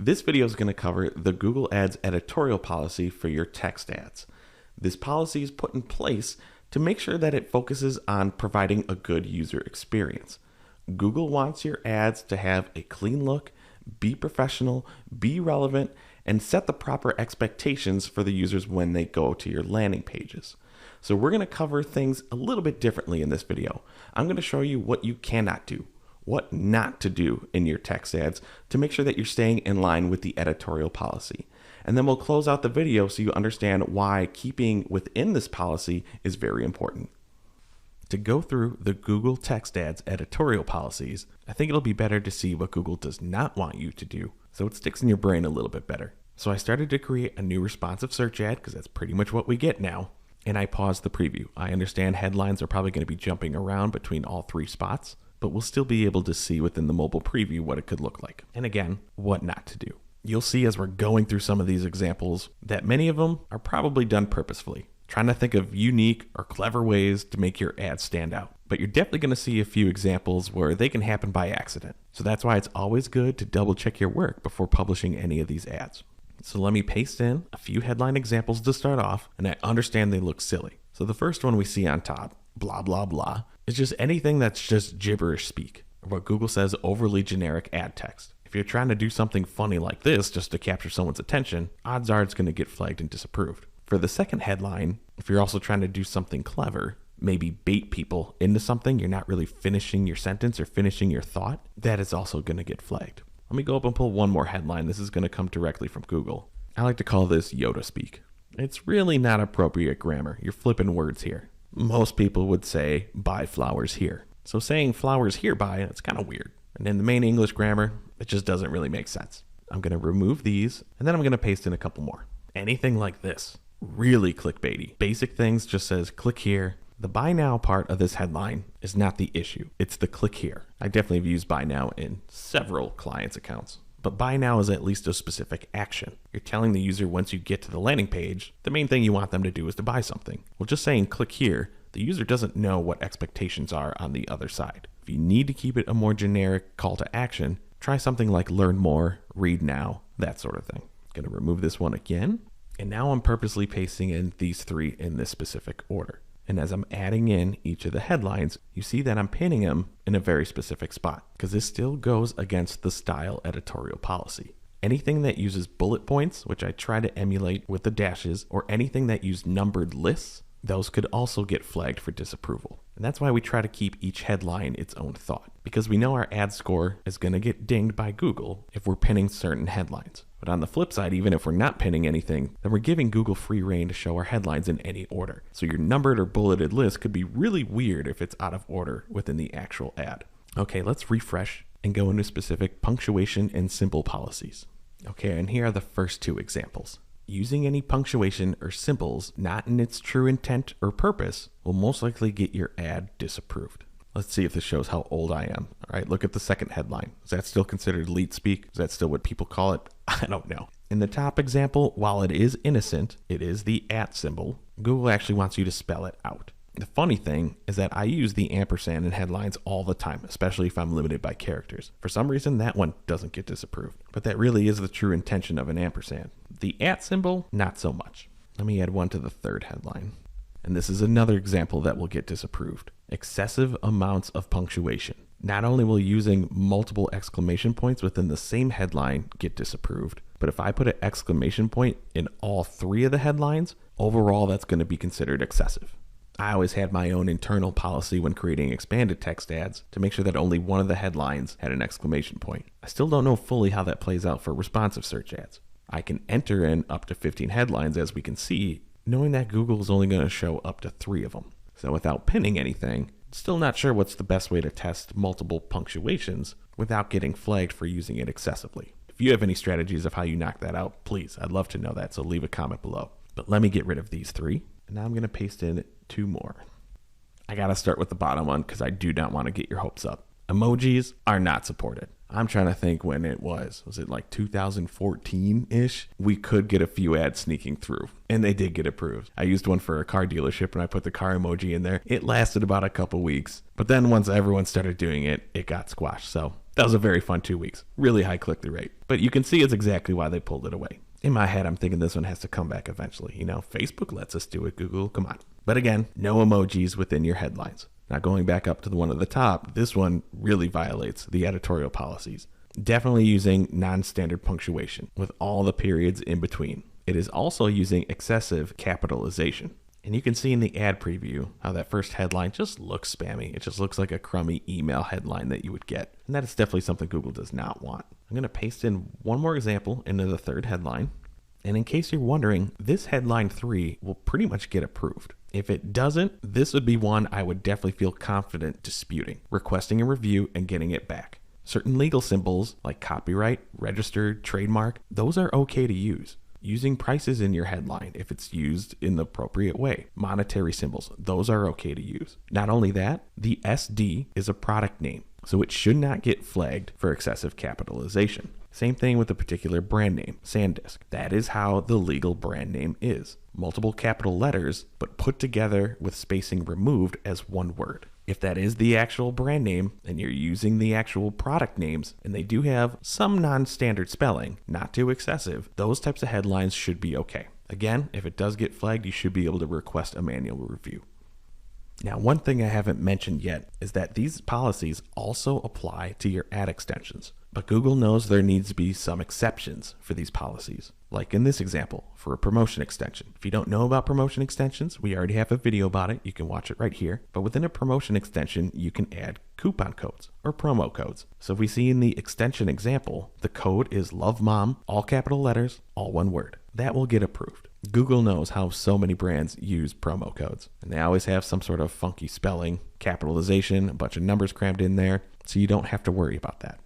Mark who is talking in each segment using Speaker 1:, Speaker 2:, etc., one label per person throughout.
Speaker 1: This video is going to cover the Google Ads editorial policy for your text ads. This policy is put in place to make sure that it focuses on providing a good user experience. Google wants your ads to have a clean look, be professional, be relevant, and set the proper expectations for the users when they go to your landing pages. So we're going to cover things a little bit differently in this video. I'm going to show you what you cannot do, what not to do in your text ads to make sure that you're staying in line with the editorial policy. And then we'll close out the video so you understand why keeping within this policy is very important. To go through the Google text ads editorial policies, I think it'll be better to see what Google does not want you to do, so it sticks in your brain a little bit better. So I started to create a new responsive search ad because that's pretty much what we get now. And I paused the preview. I understand headlines are probably going to be jumping around between all three spots, but we'll still be able to see within the mobile preview what it could look like. And again, what not to do. You'll see as we're going through some of these examples that many of them are probably done purposefully, trying to think of unique or clever ways to make your ad stand out. But you're definitely going to see a few examples where they can happen by accident. So that's why it's always good to double check your work before publishing any of these ads. So let me paste in a few headline examples to start off, and I understand they look silly. So the first one we see on top, blah, blah, blah, is just anything that's just gibberish speak, or what Google says overly generic ad text. If you're trying to do something funny like this just to capture someone's attention, odds are it's going to get flagged and disapproved. For the second headline, if you're also trying to do something clever, maybe bait people into something, you're not really finishing your sentence or finishing your thought, that is also going to get flagged. Let me go up and pull one more headline. This is going to come directly from Google. I like to call this Yoda speak. It's really not appropriate grammar. You're flipping words here. Most people would say, buy flowers here. So saying flowers hereby, it's kind of weird. And in the main English grammar, it just doesn't really make sense. I'm going to remove these, and then I'm going to paste in a couple more. Anything like this, really clickbaity. Basic things just says click here. The buy now part of this headline is not the issue. It's the click here. I definitely have used buy now in several clients' accounts. But buy now is at least a specific action. You're telling the user once you get to the landing page, the main thing you want them to do is to buy something. Well, just saying click here, the user doesn't know what expectations are on the other side. If you need to keep it a more generic call to action, try something like learn more, read now, that sort of thing. Going to remove this one again. And now I'm purposely pasting in these three in this specific order. And as I'm adding in each of the headlines, you see that I'm pinning them in a very specific spot because this still goes against the style editorial policy. Anything that uses bullet points, which I try to emulate with the dashes, or anything that use numbered lists, those could also get flagged for disapproval. And that's why we try to keep each headline its own thought, because we know our ad score is going to get dinged by Google if we're pinning certain headlines. But on the flip side, even if we're not pinning anything, then we're giving Google free reign to show our headlines in any order. So your numbered or bulleted list could be really weird if it's out of order within the actual ad. Okay, let's refresh and go into specific punctuation and symbol policies. Okay, and here are the first two examples. Using any punctuation or symbols not in its true intent or purpose will most likely get your ad disapproved. Let's see if this shows how old I am. All right, look at the second headline. Is that still considered leet speak? Is that still what people call it? I don't know. In the top example, while it is innocent, it is the @ symbol. Google actually wants you to spell it out. The funny thing is that I use the ampersand in headlines all the time, especially if I'm limited by characters. For some reason, that one doesn't get disapproved, but that really is the true intention of an ampersand. The @ symbol, not so much. Let me add one to the third headline. And this is another example that will get disapproved. Excessive amounts of punctuation. Not only will using multiple exclamation points within the same headline get disapproved, but if I put an exclamation point in all three of the headlines, overall that's going to be considered excessive. I always had my own internal policy when creating expanded text ads to make sure that only one of the headlines had an exclamation point. I still don't know fully how that plays out for responsive search ads. I can enter in up to 15 headlines, as we can see, knowing that Google is only going to show up to 3 of them. So without pinning anything, still not sure what's the best way to test multiple punctuations without getting flagged for using it excessively. If you have any strategies of how you knock that out, please, I'd love to know that, so leave a comment below. But let me get rid of these 3. And now I'm going to paste in 2 more. I got to start with the bottom one because I do not want to get your hopes up. Emojis are not supported. I'm trying to think when it was. Was it like 2014-ish? We could get a few ads sneaking through, and they did get approved. I used one for a car dealership, and I put the car emoji in there. It lasted about a couple weeks, but then once everyone started doing it, it got squashed. So that was a very fun 2 weeks. Really high click-through rate. But you can see it's exactly why they pulled it away. In my head, I'm thinking this one has to come back eventually. You know, Facebook lets us do it, Google, come on. But again, no emojis within your headlines. Now going back up to the one at the top, this one really violates the editorial policies. Definitely using non-standard punctuation with all the periods in between. It is also using excessive capitalization. And you can see in the ad preview how that first headline just looks spammy. It just looks like a crummy email headline that you would get. And that is definitely something Google does not want. I'm going to paste in one more example into the third headline. And in case you're wondering, this headline 3 will pretty much get approved. If it doesn't, this would be one I would definitely feel confident disputing, requesting a review and getting it back. Certain legal symbols like copyright, registered, trademark, those are okay to use. Using prices in your headline if it's used in the appropriate way. Monetary symbols, those are okay to use. Not only that, the SD is a product name, so it should not get flagged for excessive capitalization. Same thing with a particular brand name, SanDisk. That is how the legal brand name is. Multiple capital letters, but put together with spacing removed as one word. If that is the actual brand name and you're using the actual product names and they do have some non-standard spelling, not too excessive, those types of headlines should be okay. Again, if it does get flagged, you should be able to request a manual review. Now, one thing I haven't mentioned yet is that these policies also apply to your ad extensions. But Google knows there needs to be some exceptions for these policies. Like in this example, for a promotion extension. If you don't know about promotion extensions, we already have a video about it. You can watch it right here. But within a promotion extension, you can add coupon codes or promo codes. So if we see in the extension example, the code is LoveMom, all capital letters, all one word. That will get approved. Google knows how so many brands use promo codes. And they always have some sort of funky spelling, capitalization, a bunch of numbers crammed in there. So you don't have to worry about that.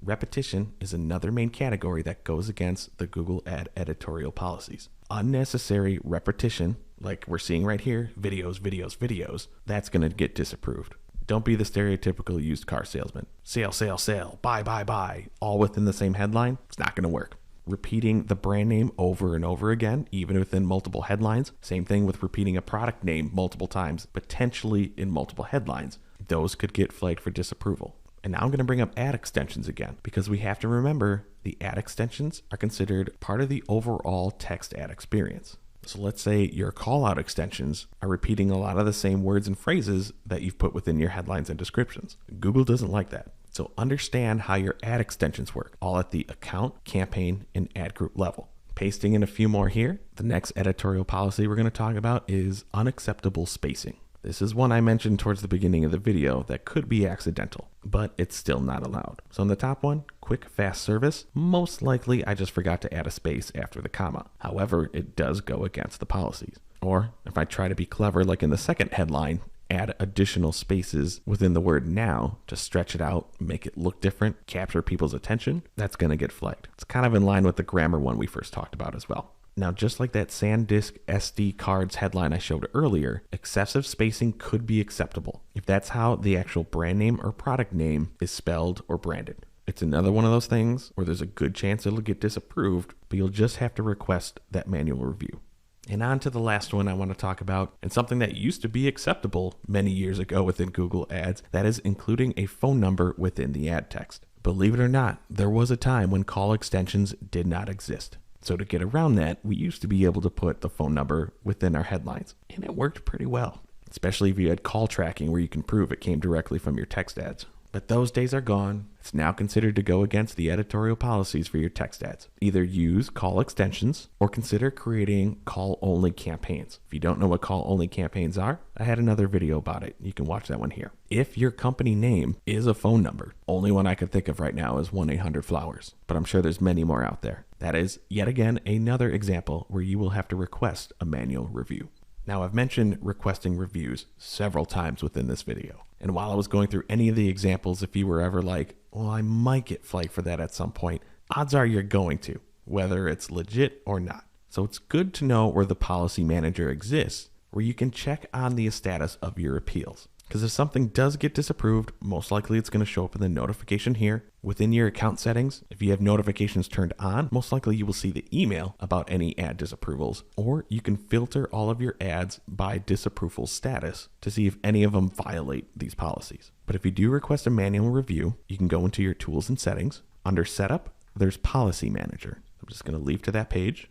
Speaker 1: Repetition is another main category that goes against the Google ad editorial policies. Unnecessary repetition, like we're seeing right here, videos, that's going to get disapproved. Don't be the stereotypical used car salesman. Sale, buy, all within the same headline. It's not going to work. Repeating the brand name over and over again, even within multiple headlines. Same thing with repeating a product name multiple times, potentially in multiple headlines. Those could get flagged for disapproval. And now I'm going to bring up ad extensions again, because we have to remember the ad extensions are considered part of the overall text ad experience. So let's say your call out extensions are repeating a lot of the same words and phrases that you've put within your headlines and descriptions. Google doesn't like that. So understand how your ad extensions work, all at the account, campaign, and ad group level. Pasting in a few more here. The next editorial policy we're going to talk about is unacceptable spacing. This is one I mentioned towards the beginning of the video that could be accidental, but it's still not allowed. So in the top one, quick, fast service, most likely I just forgot to add a space after the comma. However, it does go against the policies. Or if I try to be clever, like in the second headline, add additional spaces within the word now to stretch it out, make it look different, capture people's attention, that's going to get flagged. It's kind of in line with the grammar one we first talked about as well. Now, just like that SanDisk SD cards headline I showed earlier, excessive spacing could be acceptable if that's how the actual brand name or product name is spelled or branded. It's another one of those things where there's a good chance it'll get disapproved, but you'll just have to request that manual review. And on to the last one I want to talk about, and something that used to be acceptable many years ago within Google Ads, that is including a phone number within the ad text. Believe it or not, there was a time when call extensions did not exist. So to get around that, we used to be able to put the phone number within our headlines, and it worked pretty well, especially if you had call tracking where you can prove it came directly from your text ads. But those days are gone. It's now considered to go against the editorial policies for your text ads. Either use call extensions or consider creating call-only campaigns. If you don't know what call-only campaigns are, I had another video about it. You can watch that one here. If your company name is a phone number, only one I could think of right now is 1-800-Flowers, but I'm sure there's many more out there. That is, yet again, another example where you will have to request a manual review. Now, I've mentioned requesting reviews several times within this video. And while I was going through any of the examples, if you were ever like, well, I might get flagged for that at some point, odds are you're going to, whether it's legit or not. So it's good to know where the policy manager exists, where you can check on the status of your appeals. Because if something does get disapproved, most likely it's going to show up in the notification here. Within your account settings, if you have notifications turned on, most likely you will see the email about any ad disapprovals, or you can filter all of your ads by disapproval status to see if any of them violate these policies. But if you do request a manual review, you can go into your tools and settings. Under setup, there's policy manager. I'm just going to leave to that page.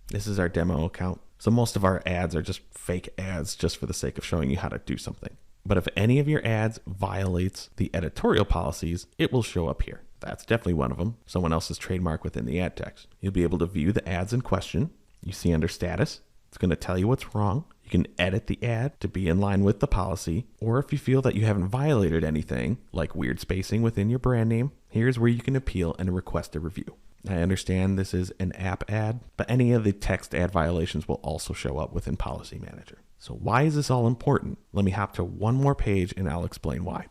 Speaker 1: This is our demo account. So most of our ads are just fake ads just for the sake of showing you how to do something. But if any of your ads violates the editorial policies, it will show up here. That's definitely one of them. Someone else's trademark within the ad text. You'll be able to view the ads in question. You see under status, it's going to tell you what's wrong. You can edit the ad to be in line with the policy. Or if you feel that you haven't violated anything, like weird spacing within your brand name, here's where you can appeal and request a review. I understand this is an app ad, but any of the text ad violations will also show up within Policy Manager. So why is this all important? Let me hop to one more page and I'll explain why.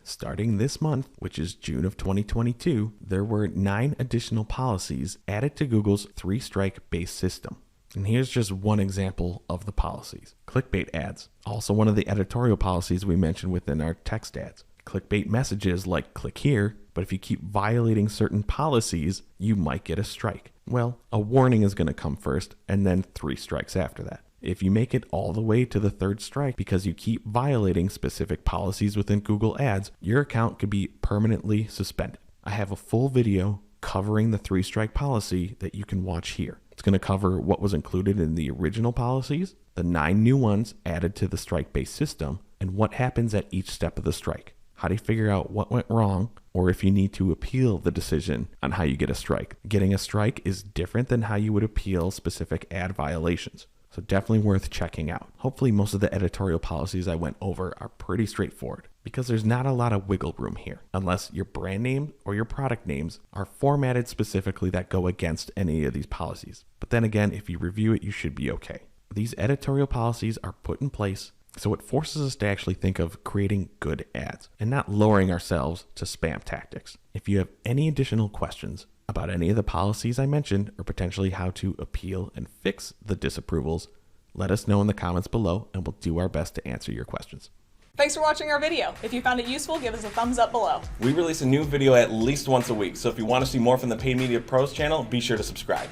Speaker 1: Starting this month, which is June of 2022, there were 9 additional policies added to Google's 3-strike based system. And here's just one example of the policies. Clickbait ads, also one of the editorial policies we mentioned within our text ads. Clickbait messages like click here, but if you keep violating certain policies, you might get a strike. Well, a warning is going to come first and then 3 strikes after that. If you make it all the way to the 3rd strike because you keep violating specific policies within Google Ads, your account could be permanently suspended. I have a full video covering the 3-strike policy that you can watch here. It's going to cover what was included in the original policies, the 9 new ones added to the strike-based system, and what happens at each step of the strike. How do you figure out what went wrong, or if you need to appeal the decision on how you get a strike? Getting a strike is different than how you would appeal specific ad violations. So definitely worth checking out. Hopefully most of the editorial policies I went over are pretty straightforward because there's not a lot of wiggle room here unless your brand name or your product names are formatted specifically that go against any of these policies. But then again, if you review it, you should be okay. These editorial policies are put in place so it forces us to actually think of creating good ads and not lowering ourselves to spam tactics. If you have any additional questions about any of the policies I mentioned or potentially how to appeal and fix the disapprovals, let us know in the comments below and we'll do our best to answer your questions.
Speaker 2: Thanks for watching our video. If you found it useful, give us a thumbs up below.
Speaker 3: We release a new video at least once a week, so if you want to see more from the Paid Media Pros channel, be sure to subscribe.